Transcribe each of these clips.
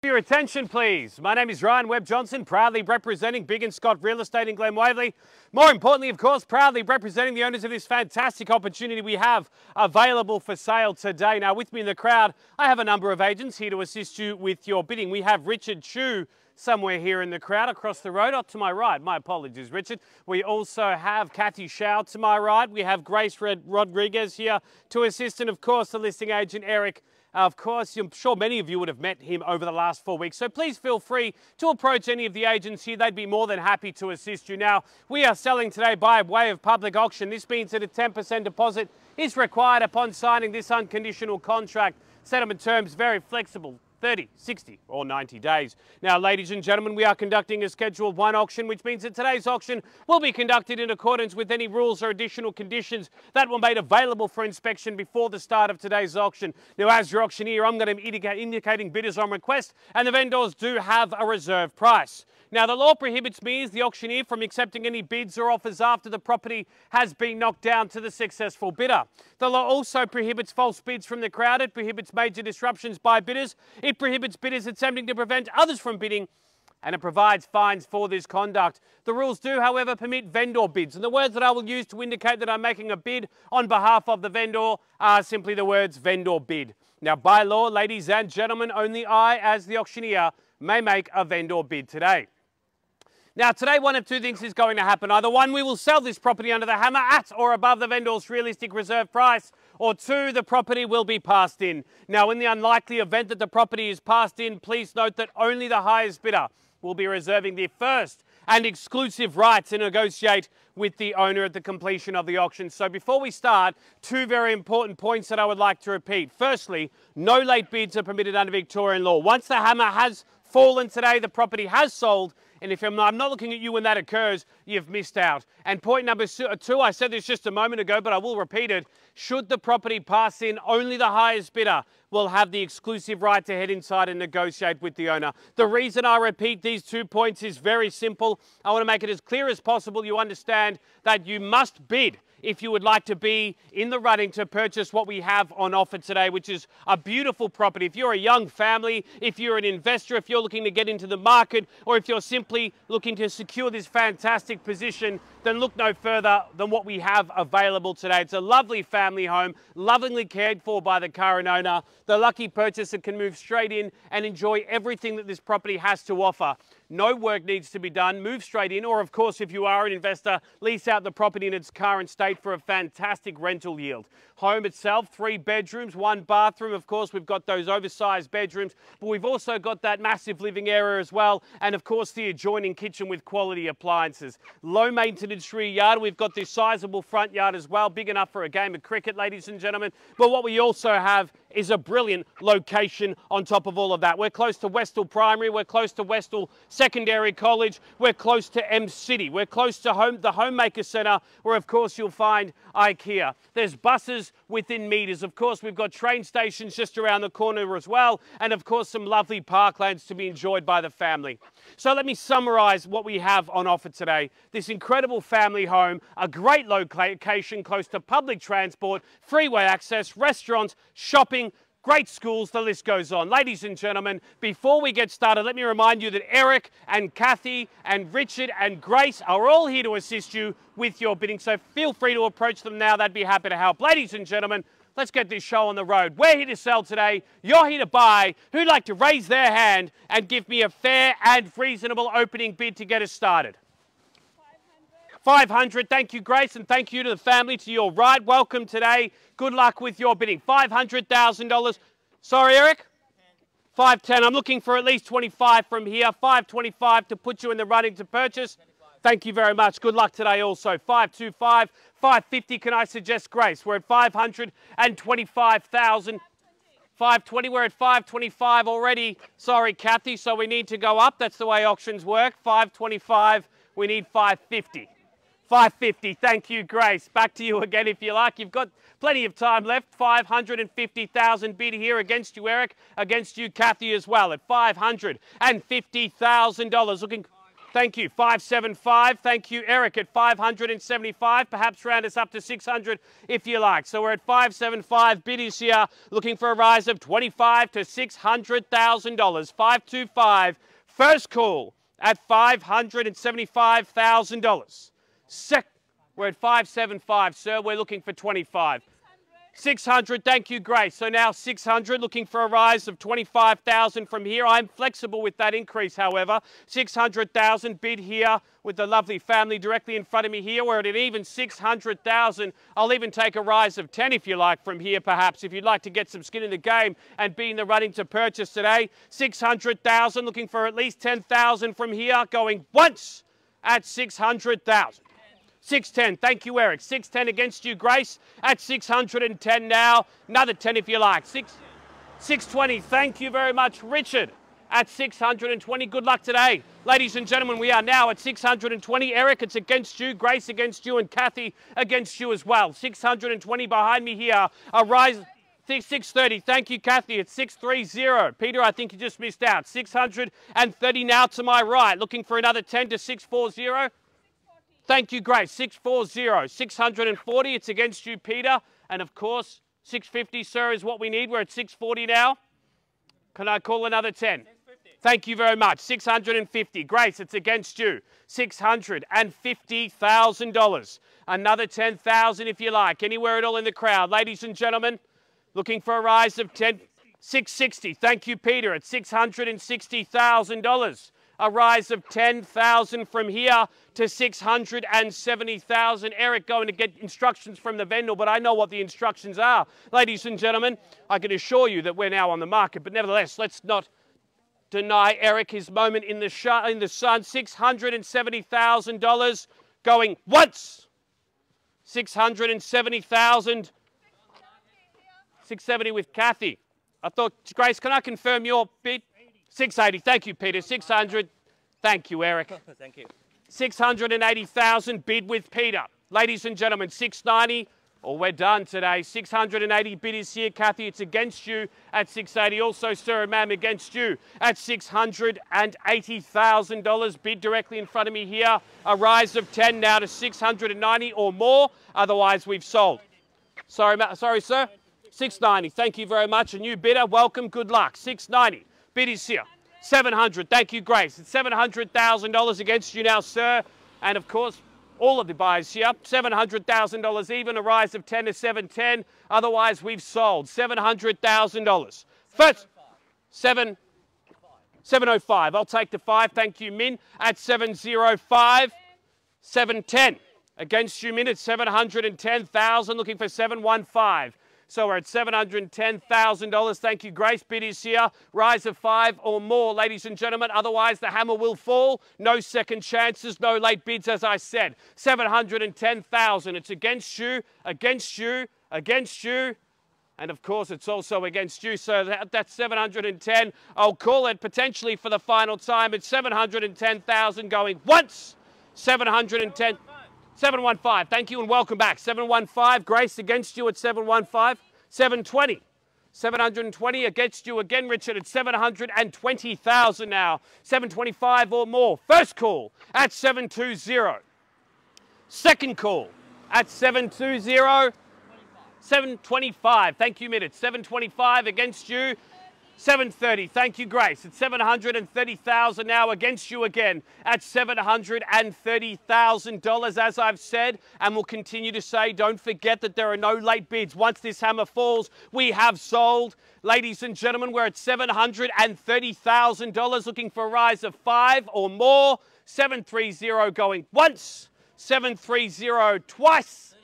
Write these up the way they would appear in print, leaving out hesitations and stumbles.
Your attention, please. My name is Ryan Webb-Johnson, proudly representing Biggin Real Estate in Glen, Waverley. More importantly, of course, proudly representing the owners of this fantastic opportunity we have available for sale today. Now, with me in the crowd, I have a number of agents here to assist you with your bidding. We have Richard Chu somewhere here in the crowd across the road. To my right, my apologies, Richard. We also have Kathy Shao to my right. We have Grace Rodrigues here to assist, and of course, the listing agent, Eric. Of course, I'm sure many of you would have met him over the last 4 weeks, so please feel free to approach any of the agents here. They'd be more than happy to assist you. Now, we are selling today by way of public auction. This means that a 10% deposit is required upon signing this unconditional contract. Settlement terms very flexible. 30, 60 or 90 days. Now, ladies and gentlemen, we are conducting a Schedule 1 auction, which means that today's auction will be conducted in accordance with any rules or additional conditions that were made available for inspection before the start of today's auction. Now, as your auctioneer, I'm going to be indicating bidders on request, and the vendors do have a reserve price. Now, the law prohibits me as the auctioneer from accepting any bids or offers after the property has been knocked down to the successful bidder. The law also prohibits false bids from the crowd. It prohibits major disruptions by bidders. It prohibits bidders attempting to prevent others from bidding, and it provides fines for this conduct. The rules do, however, permit vendor bids, and the words that I will use to indicate that I'm making a bid on behalf of the vendor are simply the words vendor bid. Now, by law, ladies and gentlemen, only I, as the auctioneer, may make a vendor bid today. Now, today, one of two things is going to happen. Either one, we will sell this property under the hammer at or above the vendor's realistic reserve price, or two, the property will be passed in. Now, in the unlikely event that the property is passed in, please note that only the highest bidder will be reserving the first and exclusive right to negotiate with the owner at the completion of the auction. So before we start, two very important points that I would like to repeat. Firstly, no late bids are permitted under Victorian law. Once the hammer has fallen today, the property has sold. And if I'm not looking at you when that occurs, you've missed out. And point number two, I said this just a moment ago, but I will repeat it. Should the property pass in, only the highest bidder will have the exclusive right to head inside and negotiate with the owner. The reason I repeat these 2 points is very simple. I want to make it as clear as possible. You understand that you must bid if you would like to be in the running to purchase what we have on offer today, which is a beautiful property. If you're a young family, if you're an investor, if you're looking to get into the market, or if you're simply looking to secure this fantastic position, then look no further than what we have available today. It's a lovely family home, lovingly cared for by the current owner. The lucky purchaser can move straight in and enjoy everything that this property has to offer. No work needs to be done. Move straight in, or of course, if you are an investor, lease out the property in its current state for a fantastic rental yield. Home itself, 3 bedrooms, 1 bathroom. Of course, we've got those oversized bedrooms, but we've also got that massive living area as well. And of course, the adjoining kitchen with quality appliances. Low maintenance rear yard. We've got this sizable front yard as well, big enough for a game of cricket, ladies and gentlemen. But what we also have is a brilliant location on top of all of that. We're close to Westall Primary, we're close to Westall Secondary College, we're close to M City, we're close to the Homemaker Centre, where of course you'll find IKEA. There's buses within meters. Of course, we've got train stations just around the corner as well, and of course some lovely parklands to be enjoyed by the family. So let me summarise what we have on offer today. This incredible family home, a great location close to public transport, freeway access, restaurants, shopping, great schools, the list goes on. Ladies and gentlemen, before we get started, let me remind you that Eric and Kathy and Richard and Grace are all here to assist you with your bidding, so feel free to approach them now. They'd be happy to help. Ladies and gentlemen, let's get this show on the road. We're here to sell today. You're here to buy. Who'd like to raise their hand and give me a fair and reasonable opening bid to get us started? 500. Thank you, Grace, and thank you to the family to your right. Welcome today. Good luck with your bidding. $500,000. Sorry, Eric? 510. I'm looking for at least 25 from here. 525 to put you in the running to purchase. Thank you very much. Good luck today also. 525. 550. Can I suggest, Grace? We're at 525,000. 520. We're at 525 already. Sorry, Kathy. So we need to go up. That's the way auctions work. 525. We need 550. 550. Thank you, Grace. Back to you again if you like. You've got plenty of time left. 550,000 bid here against you, Eric. Against you, Kathy, as well at $550,000. Looking. Thank you. 575. Thank you, Eric, at 575. Perhaps round us up to 600 if you like. So we're at 575. Bid is here, looking for a rise of 25 to $600,000. 525. First call at $575,000. We're at 575, sir. We're looking for 25. 600, thank you, Grace. So now 600, looking for a rise of 25,000 from here. I'm flexible with that increase, however. 600,000 bid here with the lovely family directly in front of me here. We're at an even 600,000. I'll even take a rise of 10 if you like from here, perhaps, if you'd like to get some skin in the game and be in the running to purchase today. 600,000, looking for at least 10,000 from here, going once at 600,000. 610, thank you, Eric. 610 against you, Grace, at 610 now. Another 10 if you like. 620, thank you very much, Richard, at 620. Good luck today. Ladies and gentlemen, we are now at 620. Eric, it's against you. Grace against you, and Kathy against you as well. 620 behind me here. A rise... 630, thank you, Kathy, at 630. Peter, I think you just missed out. 630 now to my right. Looking for another 10 to 640. Thank you, Grace. 640. 640, it's against you, Peter. And of course, 650, sir, is what we need. We're at 640 now. Can I call another 10? 650. Thank you very much. 650. Grace, it's against you. $650,000. Another 10,000 if you like. Anywhere at all in the crowd. Ladies and gentlemen, looking for a rise of 10. 660. Thank you, Peter, at $660,000. A rise of 10,000 from here to 670,000. Eric going to get instructions from the vendor, but I know what the instructions are. Ladies and gentlemen, I can assure you that we're now on the market, but nevertheless, let's not deny Eric his moment in the sun. $670,000 going once. 670,000. 670 with Kathy. I thought, Grace, can I confirm your bid? 680. Thank you, Peter. 600. Thank you, Eric. Thank you. 680,000 bid with Peter. Ladies and gentlemen, 690. Oh, we're done today. 680 bid is here. Kathy, it's against you at 680. Also, sir and ma'am, against you at $680,000. Bid directly in front of me here. A rise of 10 now to 690 or more. Otherwise, we've sold. Sorry, sir. 690. Thank you very much. A new bidder. Welcome. Good luck. 690. Bid is here. 700. Thank you, Grace. It's $700,000 against you now, sir. And of course, all of the buyers here. $700,000 even. A rise of 10 to 710. Otherwise, we've sold. $700,000. First, 705. I'll take the 5. Thank you, Min. At 705. 710. Against you, Min, at 710,000. Looking for 715. So we're at $710,000. Thank you, Grace. Bid is here. Rise of 5 or more, ladies and gentlemen. Otherwise, the hammer will fall. No second chances, no late bids, as I said. 710,000. It's against you, against you, against you. And of course, it's also against you. So that's 710. I'll call it potentially for the final time. It's 710,000 going once. 710. 715, thank you and welcome back. 715, Grace against you at 715. 720, 720 against you again, Richard, at 720,000 now. 725 or more. First call at 720. Second call at 720. 725, thank you, Minute. 725 against you. 730, thank you, Grace. It's 730,000 now against you again at $730,000, as I've said, and will continue to say. Don't forget that there are no late bids. Once this hammer falls, we have sold. Ladies and gentlemen, we're at $730,000, looking for a rise of 5 or more. 730 going once. 730 twice.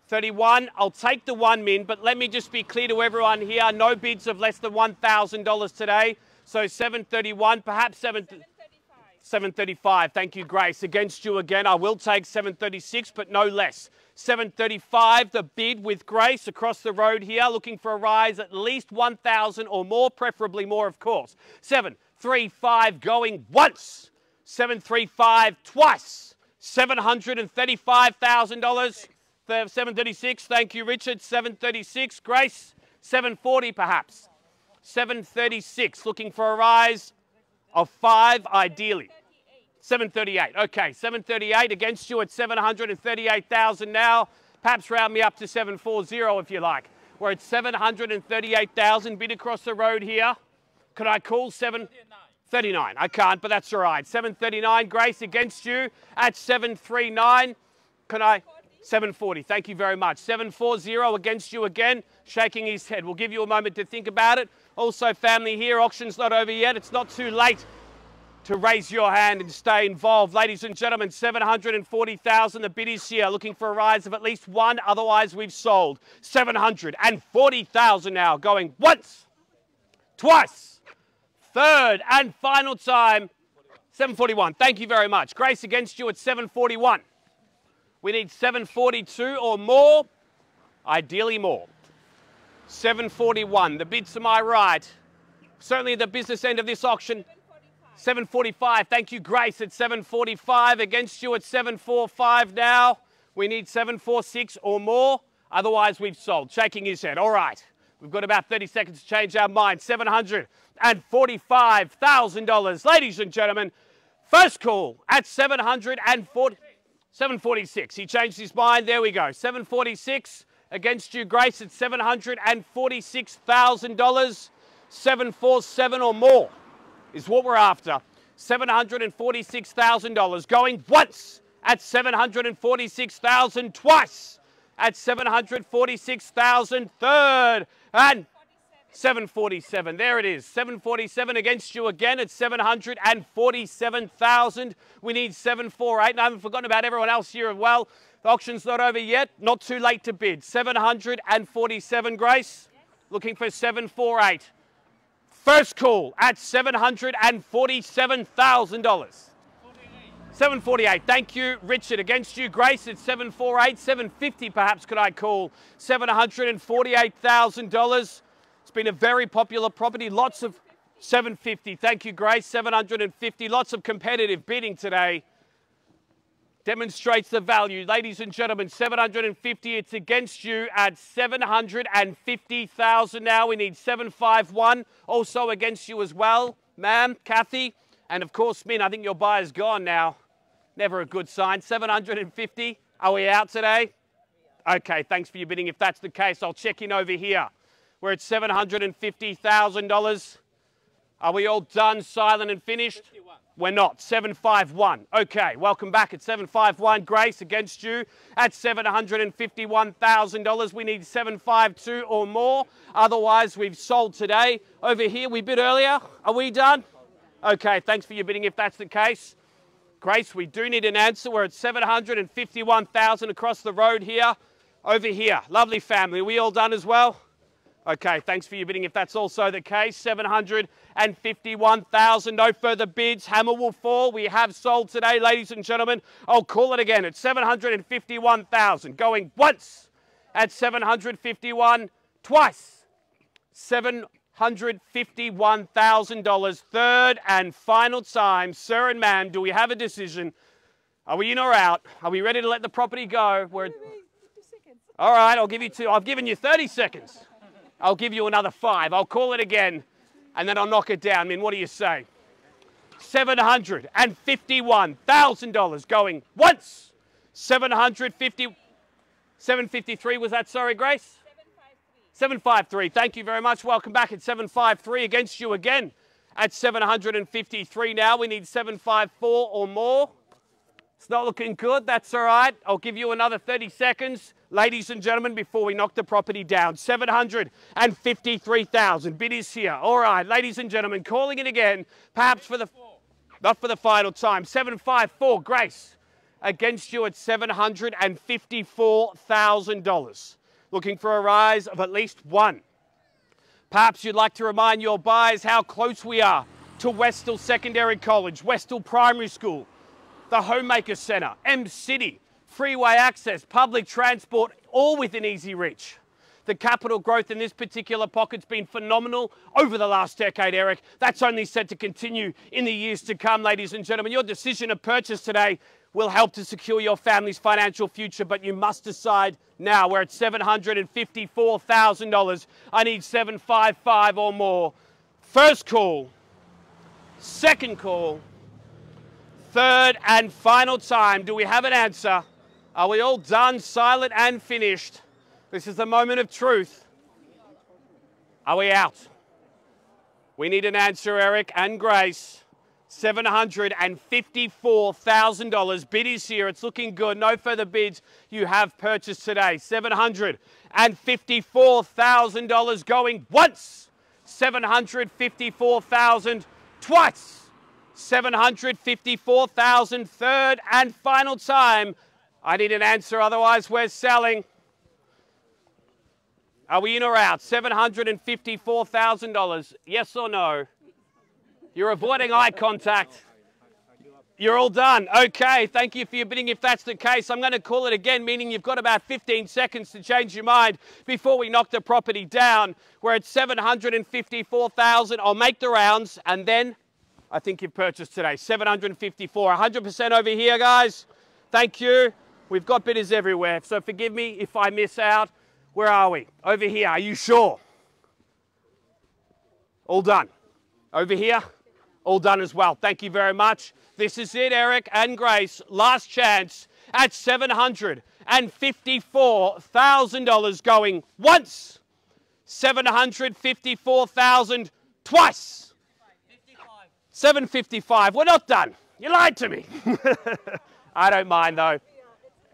31, I'll take the 1 min, but let me just be clear to everyone here, no bids of less than $1,000 today. So 731, perhaps 735. Thank you, Grace. Against you again, I will take 736, but no less. 735, the bid with Grace across the road here, looking for a rise at least 1,000 or more, preferably more, of course. 735 going once. 735 twice. $735,000. 736, thank you, Richard. 736, Grace. 740, perhaps. 736, looking for a rise of 5, ideally. 738. Okay, 738 against you at 738,000 now. Perhaps round me up to 740 if you like. We're at 738,000. Bid across the road here. Could I call 739? I can't, but that's all right. 739, Grace, against you at 739. Can I? 740. Thank you very much. 740 against you again. Shaking his head. We'll give you a moment to think about it. Also, family here, auction's not over yet. It's not too late to raise your hand and stay involved. Ladies and gentlemen, 740,000. The bid is here, looking for a rise of at least one. Otherwise, we've sold. 740,000 now, going once, twice, third and final time. 741. Thank you very much. Grace against you at 741. We need 742 or more, ideally more. 741. The bid to my right, certainly the business end of this auction. 745. Thank you, Grace, at 745. Against you at 745 now. We need 746 or more. Otherwise, we've sold. Shaking his head. All right. We've got about 30 seconds to change our mind. $745,000. Ladies and gentlemen, first call at 746. He changed his mind. There we go. 746 against you, Grace, at $746,000. 747 or more is what we're after. $746,000. Going once at 746,000, twice at 746,000, third and 747. There it is. 747 against you again at 747,000. We need 748. And I haven't forgotten about everyone else here as well. The auction's not over yet. Not too late to bid. 747, Grace. Looking for 748. First call at $747,000. 748. Thank you, Richard. Against you, Grace, at 748. 750 perhaps could I call. $748,000. It's been a very popular property. Lots of 750. Thank you, Grace. 750. Lots of competitive bidding today. Demonstrates the value. Ladies and gentlemen, 750. It's against you at 750,000 now. We need 751. Also against you as well, ma'am, Kathy. And of course, Min, I think your buyer's gone now. Never a good sign. 750. Are we out today? Okay, thanks for your bidding. If that's the case, I'll check in over here. We're at $750,000. Are we all done, silent and finished? 51. We're not. 751. Okay, welcome back at 751. Grace against you at $751,000. We need 752 or more. Otherwise, we've sold today. Over here, we bid earlier. Are we done? Okay, thanks for your bidding if that's the case. Grace, we do need an answer. We're at 751,000 across the road here. Over here, lovely family. Are we all done as well? Okay, thanks for your bidding if that's also the case. 751,000, no further bids. Hammer will fall. We have sold today, ladies and gentlemen. I'll call it again at 751,000. Going once at 751, twice. $751,000. Third and final time. Sir and ma'am, do we have a decision? Are we in or out? Are we ready to let the property go? We're... All right, I'll give you two. I've given you 30 seconds. I'll give you another 5. I'll call it again, and then I'll knock it down. I mean, what do you say? $751,000 going once. 753 was that, sorry, Grace? 753. Thank you very much. Welcome back at 753. Against you again at 753 now. We need 754 or more. It's not looking good. That's all right. I'll give you another 30 seconds. Ladies and gentlemen, before we knock the property down, 753,000. Bid is here. All right, ladies and gentlemen, calling it again, perhaps for the, not for the final time. 754, Grace, against you at $754,000. Looking for a rise of at least one. Perhaps you'd like to remind your buyers how close we are to Westhill Secondary College, Westhill Primary School, the Homemaker Centre, M-City, freeway access, public transport, all within easy reach. The capital growth in this particular pocket's been phenomenal over the last decade, Eric. That's only set to continue in the years to come, ladies and gentlemen. Your decision to purchase today will help to secure your family's financial future, but you must decide now. We're at $754,000. I need 755 or more. First call, second call, Third and final time. Do we have an answer? Are we all done, silent and finished? This is the moment of truth. Are we out? We need an answer, Eric and Grace. $754,000. Bid is here. It's looking good. No further bids. You have purchased today. $754,000 going once. $754,000 twice. $754,000 third and final time. I need an answer, otherwise we're selling. Are we in or out? $754,000. Yes or no? You're avoiding eye contact. You're all done. Okay, thank you for your bidding. If that's the case, I'm going to call it again, meaning you've got about 15 seconds to change your mind before we knock the property down. We're at $754,000. I'll make the rounds, and then I think you've purchased today. $754,000. 100% over here, guys. Thank you. We've got bidders everywhere, so forgive me if I miss out. Where are we? Over here. Are you sure? All done. Over here? All done as well. Thank you very much. This is it, Eric and Grace. Last chance at $754,000 going once. $754,000 twice. 755. We're not done. You lied to me. I don't mind though.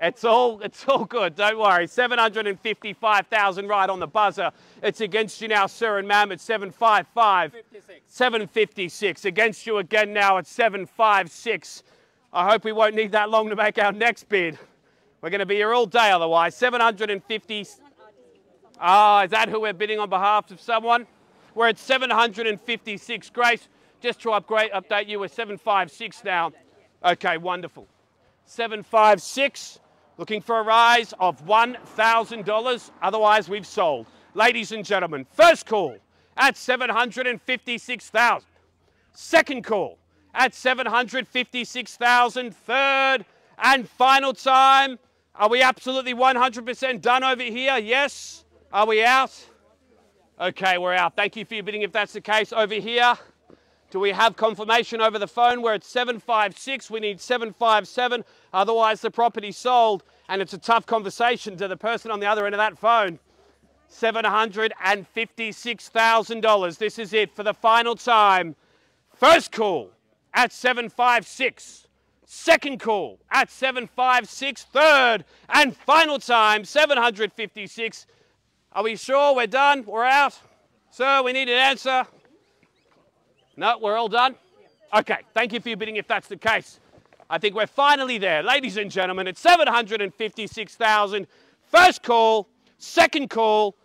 It's all good. Don't worry. 755,000 right on the buzzer. It's against you now, sir and ma'am, at 755. 756. Against you again now at 756. I hope we won't need that long to make our next bid. We're going to be here all day otherwise. 750. Ah, is that who we're bidding on behalf of someone? We're at 756. Grace, just to update you, we're 756 now. Okay, wonderful. 756. Looking for a rise of $1,000. Otherwise, we've sold. Ladies and gentlemen, first call at $756,000. Second call at $756,000. Third and final time. Are we absolutely 100% done over here? Yes. Are we out? Okay, we're out. Thank you for your bidding if that's the case. Over here, do we have confirmation over the phone? We're at 756. We need 757. Otherwise, the property's sold. And it's a tough conversation to the person on the other end of that phone. $756,000. This is it for the final time. First call at 756. Second call at 756. Third and final time, 756. Are we sure we're done? We're out? Sir, we need an answer. No, we're all done? Okay, thank you for your bidding if that's the case. I think we're finally there. Ladies and gentlemen, it's $756,000. First call, second call,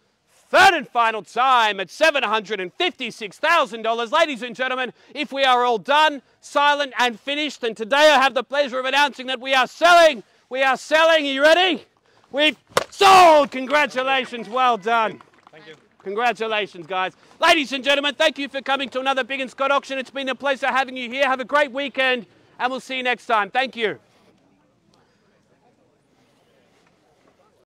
third and final time at $756,000. Ladies and gentlemen, if we are all done, silent and finished, then today I have the pleasure of announcing that we are selling. We are selling. Are you ready? We've sold. Congratulations. Well done. Thank you. Congratulations, guys. Ladies and gentlemen, thank you for coming to another Biggin auction. It's been a pleasure having you here. Have a great weekend. And we'll see you next time. Thank you.